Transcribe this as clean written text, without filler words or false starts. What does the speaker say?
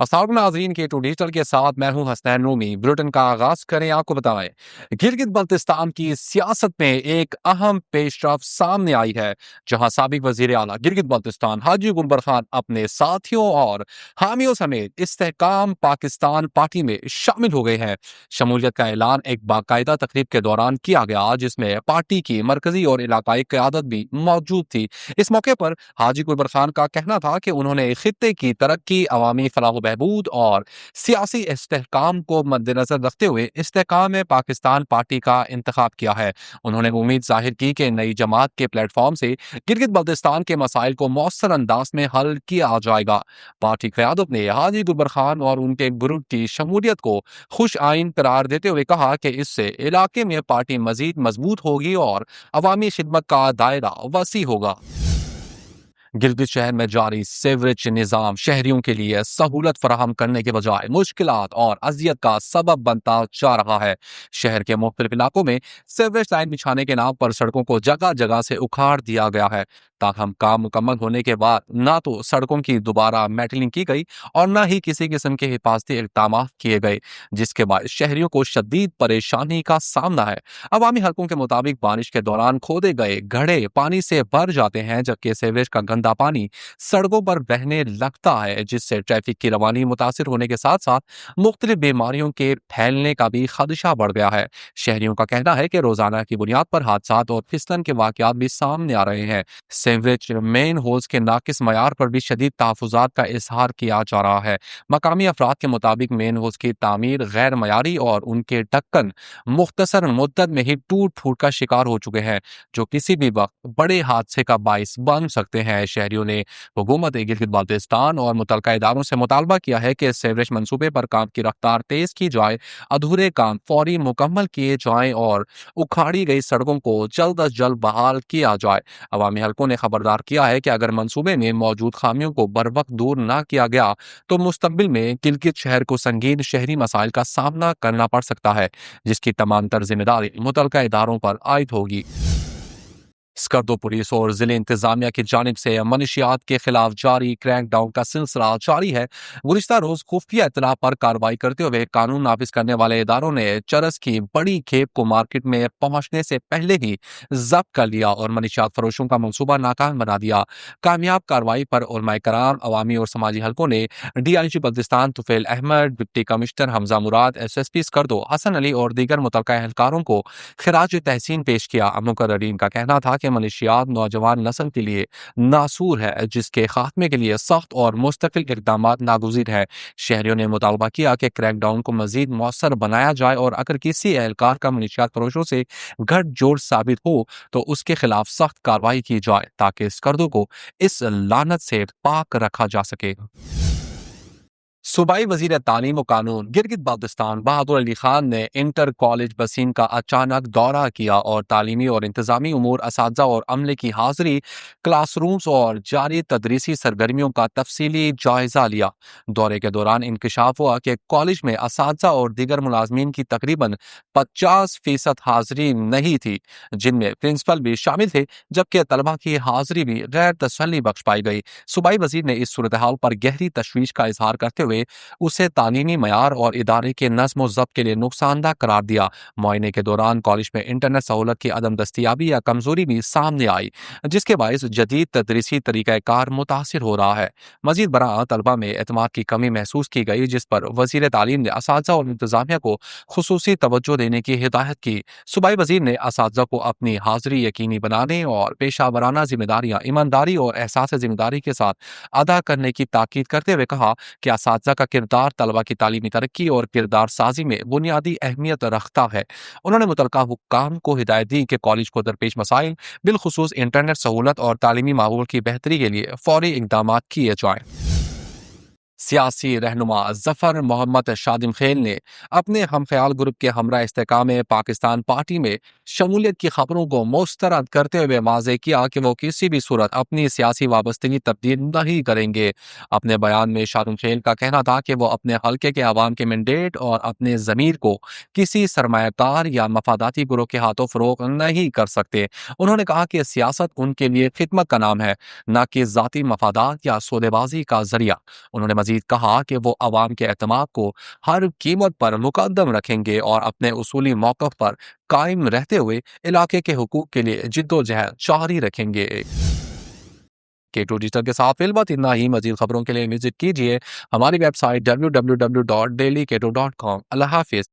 अस्सलाम नाज़रीन के टू डिजिटल के साथ मैं हूं हसनैन रूमी। बुलेटिन का आगाज करें, आपको बताएं गिलगित बल्तिस्तान की सियासत में एक अहम पेशरफ सामने आई है, जहां साबिक वजीर आला गिलगित बल्तिस्तान हाजी गुलबर खान अपने साथियों और हामियों समेत इस्तेहकाम पाकिस्तान पार्टी में शामिल हो गए हैं। शमूलियत का ऐलान एक बाकायदा तकरीब के दौरान किया गया, जिसमें पार्टी की मरकजी और इलाकाई क़यादत भी मौजूद थी। इस मौके पर हाजी गुलबर खान का कहना था कि उन्होंने खित्ते की तरक्की, अवामी फलाह बहबूद और सियासी इस्तेहकाम को मद्देनजर रखते हुए इस्तेहकाम पाकिस्तान पार्टी का इंतखाब किया है। उन्होंने उम्मीद जाहिर की कि नई जमात के प्लेटफॉर्म से गिलगित बल्तिस्तान के मसाइल को मौसर अंदाज में हल किया जाएगा। पार्टी क़यादत ने हाजी गुलबर खान और उनके ग्रुप की शमूलियत को खुश आइन करार देते हुए कहा कि इससे इलाके में पार्टी मजीद मजबूत होगी और अवामी खिदमत का दायरा वसी होगा। गिलगित शहर में जारी सीवरेज निज़ाम शहरियों के लिए सहूलत फराहम करने के बजाय मुश्किलात और अजियत का सबब बनता जा रहा है। शहर के मुख्तलिफ इलाकों में सीवरेज लाइन बिछाने के नाम पर सड़कों को जगह जगह से उखाड़ दिया गया है। ताहम काम मुकम्मल होने के बाद ना तो सड़कों की दोबारा मेटलिंग की गई और न ही किसी किस्म के हिफाजती इक़दाम किए गए, जिसके बाद शहरियों को शदीद परेशानी का सामना है। अवामी हलकों के मुताबिक बारिश के दौरान खोदे गए गड्ढे पानी से भर जाते हैं, जबकि सीवरेज का गंदा पानी सड़कों पर बहने लगता है, जिससे ट्रैफिक की रवानी मुतासिर होने के साथ साथ मुख्तलिफ बीमारियों के फैलने का भी खदशा बढ़ गया है। शहरियों का कहना है कि रोजाना की बुनियाद पर हादसात और फिसलन के वाकयात भी सामने आ रहे हैं। सीवरेज मेन होल्स के नाकिस मयार पर भी शदीद तहफ़्फ़ुज़ात का इजहार किया जा रहा है। मकामी अफराद के मुताबिक मेन होल्स की तामीर गैर मयारी और उनके ढक्कन मुख्तसर मुद्दत में ही टूट फूट का शिकार हो चुके हैं, जो किसी भी वक्त बड़े हादसे का बाइस बन सकते हैं। शहरियों ने हुकूमत गिलगित बाल्तिस्तान और मुतल्लिका इदारों से मुतालबा किया है कि सीवरेज मंसूबे पर काम की रफ्तार तेज की जाए, अधूरे काम फौरी मुकम्मल किए जाएं और उखाड़ी गई सड़कों को जल्द अज जल्द बहाल किया जाए। अवामी हलकों ने खबरदार किया है कि अगर मंसूबे में मौजूद खामियों को बर वक्त दूर न किया गया तो मुस्तकबिल में गिलगित शहर को संगीन शहरी मसाइल का सामना करना पड़ सकता है, जिसकी तमाम तर जिम्मेदारी मुतल्लिका इदारों पर आयद होगी। स्कर्दो पुलिस और जिले इंतजामिया की जानिब से मनशियात के खिलाफ जारी क्रैकडाउन का सिलसिला जारी है। गुज़िश्ता रोज खुफिया इत्तला पर कार्रवाई करते हुए कानून नाफिज करने वाले इदारों ने चरस की बड़ी खेप को मार्केट में पहुंचने से पहले ही जब्त कर लिया और मनशियात फरोशों का मनसूबा नाकाम बना दिया। कामयाब कार्रवाई पर उलमाए कराम, अवामी और समाजी हलकों ने DIG Baltistan Tufail Ahmed, deputy commissioner Hamza Murad, SSP Skardu Hasan Ali और दीगर मुतल्लिका एहलकारों को खिराज तहसीन पेश किया। मुकर्ररीन का कहना था कि मनशियात नौजवान नस्ल के लिए नासूर है, जिसके खात्मे के लिए सख्त और मुस्तकिल इक़दाम नागुज़ीर है। शहरियों ने मुतालबा किया कि क्रैकडाउन को मजीद मौसर बनाया जाए और अगर किसी एहलकार का मनशियात फरोशों से गठजोड़ साबित हो तो उसके खिलाफ सख्त कार्रवाई की जाए, ताकि स्कर्दों को इस लानत से पाक रखा जा सके। सूबाई वजीर तालीम व कानून गिलगित बाल्तिस्तान बहादुर अली खान ने इंटर कॉलेज बसीन का अचानक दौरा किया और तालीमी और इंतजामी उमूर, असातिज़ा और अमले की हाजिरी, क्लासरूम्स और जारी तदरीसी सरगर्मियों का तफसीली जायजा लिया। दौरे के दौरान इंकशाफ हुआ कि कॉलेज में असातिज़ा और दीगर मुलाजमीन की तकरीबन 50% हाजिरी नहीं थी, जिनमें प्रिंसिपल भी शामिल थे, जबकि तलबा की हाजिरी भी गैर तसल्ली बख्श पाई गई। सूबाई वजीर ने इस सूरत हाल पर गहरी तशवीश का इजहार करते हुए उसे तालीमी मयार और इदारे के नज़्म व ज़ब्त के लिए नुकसानदा करार दिया। मुआयने के दौरान कॉलेज में इंटरनेट सहूलत की अदम दस्तियाबी या कमजोरी भी सामने आई, जिसके बायस जदीद तदरीसी तरीक़ाकार मुतासिर हो रहा है। मजीद बराह तलबा में एतमाद की कमी महसूस की गई, जिस पर वज़ीर तालीम ने असातिज़ा और इंतजामिया को खुसूसी तवज्जो देने की हिदायत की। सूबाई वज़ीर ने असातिज़ा को अपनी हाजिरी यकीनी बनाने और पेशा वराना जिम्मेदारियाँ ईमानदारी और एहसास जिम्मेदारी के साथ अदा करने की ताकीद करते हुए कहा कि असातिज़ा का किरदार तलबा की तालीमी तरक्की और किरदार साजी में बुनियादी अहमियत रखता है। उन्होंने मुतल्लिका हुक्काम को हिदायत दी कि कॉलेज को दरपेश मसाइल, बिलखुसूस इंटरनेट सहूलत और तालीमी माहौल की बेहतरी के लिए फौरी इक़दाम किए जाएं। सियासी रहनुमा जफर मोहम्मद शादिम खेल ने अपने हम ख्याल ग्रुप के हमरा इस्तेहकाम पाकिस्तान पार्टी में शमूलियत की खबरों को मुस्तरद करते हुए वाज़ेह किया कि वो किसी भी सूरत अपनी सियासी वाबस्तगी तब्दील नहीं करेंगे। अपने बयान में शादिम खेल का कहना था कि वो अपने हल्के के अवाम के मैंडेट और अपने ज़मीर को किसी सरमायाकार या मफादाती ग्रोह के हाथों फ़रोग़ नहीं कर सकते। उन्होंने कहा कि सियासत उनके लिए खिदमत का नाम है, न कि ज़ाती मफादात या सौदेबाजी का जरिया। उन्होंने مزید کہا کہ وہ عوام کے اعتماد کو ہر قیمت پر مقدم رکھیں گے اور اپنے اصولی موقف پر قائم رہتے ہوئے علاقے کے حقوق کے لیے جدوجہد جاری رکھیں گے۔ K2 ڈیجیٹل کے ساتھ فی الوقت اتنا ہی۔ مزید خبروں کے لیے وزٹ کیجیے ہماری ویب سائٹ www.dailyk2.com۔ اللہ حافظ۔